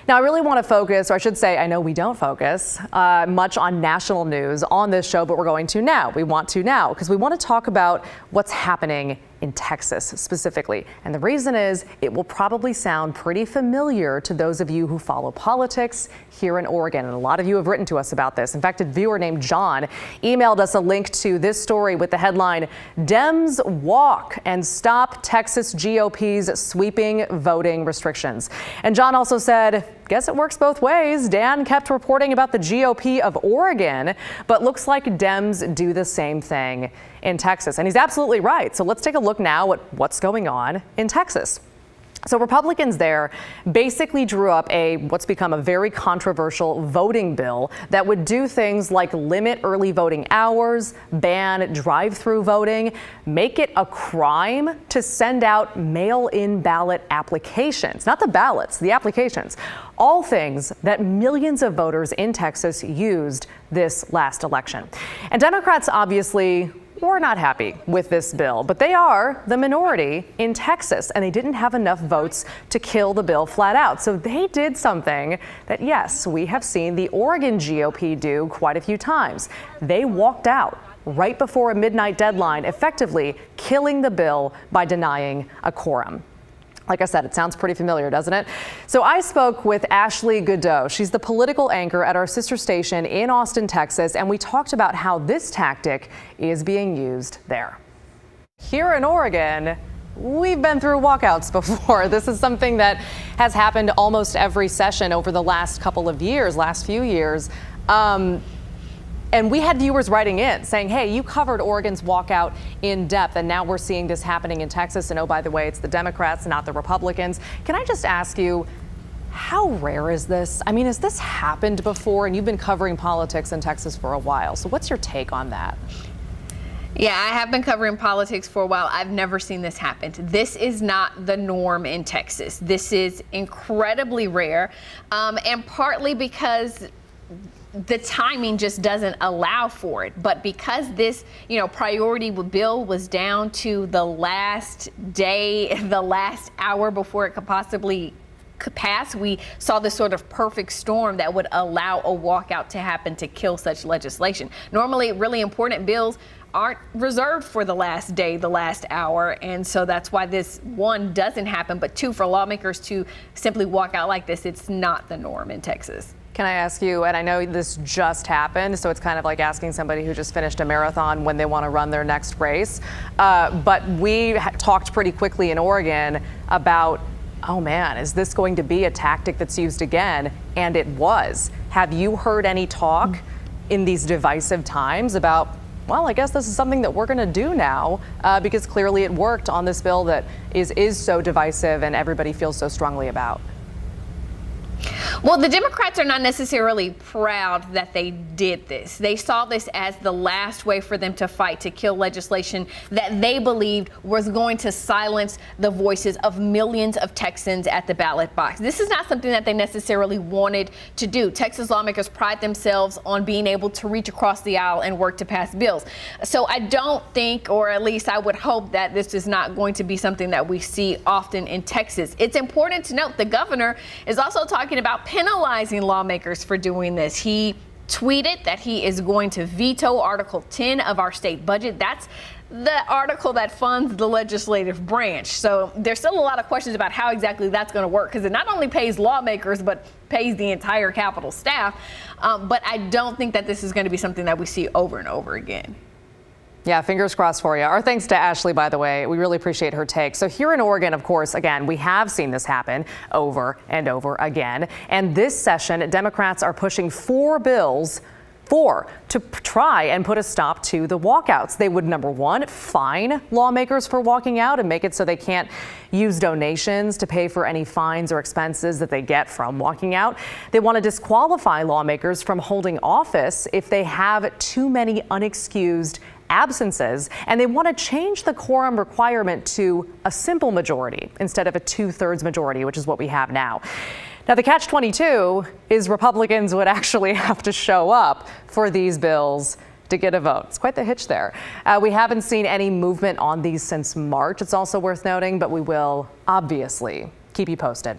Now, I really want to focus, or I should say, I know we don't focus much on national news on this show, but we're going to now. We want to now because we want to talk about what's happening in Texas specifically. And the reason is it will probably sound pretty familiar to those of you who follow politics here in Oregon. And a lot of you have written to us about this. In fact, a viewer named John emailed us a link to this story with the headline, "Dems Walk and Stop Texas GOP's Sweeping Voting Restrictions." And John also said, guess it works both ways. Dan kept reporting about the GOP of Oregon, but looks like Dems do the same thing in Texas. And he's absolutely right. So let's take a look now at what's going on in Texas. So Republicans there basically drew up what's become a very controversial voting bill that would do things like limit early voting hours, ban drive-through voting, make it a crime to send out mail-in ballot applications, not the ballots, the applications, all things that millions of voters in Texas used this last election. And Democrats obviously were not happy with this bill, but they are the minority in Texas, and they didn't have enough votes to kill the bill flat out. So they did something that, yes, we have seen the Oregon GOP do quite a few times. They walked out right before a midnight deadline, effectively killing the bill by denying a quorum. Like I said, it sounds pretty familiar, doesn't it? So I spoke with Ashley Godot. She's the political anchor at our sister station in Austin, Texas, and we talked about how this tactic is being used there. Here in Oregon, we've been through walkouts before. This is something that has happened almost every session over the last few years. And we had viewers writing in saying, hey, you covered Oregon's walkout in depth, and now we're seeing this happening in Texas. And oh, by the way, it's the Democrats, not the Republicans. Can I just ask you, how rare is this? I mean, has this happened before? And you've been covering politics in Texas for a while. So what's your take on that? Yeah, I have been covering politics for a while. I've never seen this happen. This is not the norm in Texas. This is incredibly rare, and partly because the timing just doesn't allow for it. But because this, priority bill was down to the last day, the last hour before it could possibly pass, we saw this sort of perfect storm that would allow a walkout to happen to kill such legislation. Normally, really important bills aren't reserved for the last day, the last hour. And so that's why this, one, doesn't happen. But two, for lawmakers to simply walk out like this, it's not the norm in Texas. Can I ask you, and I know this just happened, so it's kind of like asking somebody who just finished a marathon when they want to run their next race. But we talked pretty quickly in Oregon about, oh man, is this going to be a tactic that's used again? And it was. Have you heard any talk in these divisive times about, well, I guess this is something that we're going to do now, because clearly it worked on this bill that is so divisive and everybody feels so strongly about? Well, the Democrats are not necessarily proud that they did this. They saw this as the last way for them to fight to kill legislation that they believed was going to silence the voices of millions of Texans at the ballot box. This is not something that they necessarily wanted to do. Texas lawmakers pride themselves on being able to reach across the aisle and work to pass bills. So I don't think, or at least I would hope, that this is not going to be something that we see often in Texas. It's important to note the governor is also talking about penalizing lawmakers for doing this. He tweeted that he is going to veto Article 10 of our state budget. That's the article that funds the legislative branch. So there's still a lot of questions about how exactly that's going to work, because it not only pays lawmakers, but pays the entire Capitol staff. But I don't think that this is going to be something that we see over and over again. Yeah, fingers crossed for you. Our thanks to Ashley, by the way. We really appreciate her take. So here in Oregon, of course, again, we have seen this happen over and over again. And this session, Democrats are pushing four bills to try and put a stop to the walkouts. They would, number one, fine lawmakers for walking out and make it so they can't use donations to pay for any fines or expenses that they get from walking out. They want to disqualify lawmakers from holding office if they have too many unexcused absences, and they want to change the quorum requirement to a simple majority instead of a 2/3 majority, which is what we have now. Now, the catch-22 is Republicans would actually have to show up for these bills to get a vote. It's quite the hitch there. We haven't seen any movement on these since March. It's also worth noting, but we will obviously keep you posted.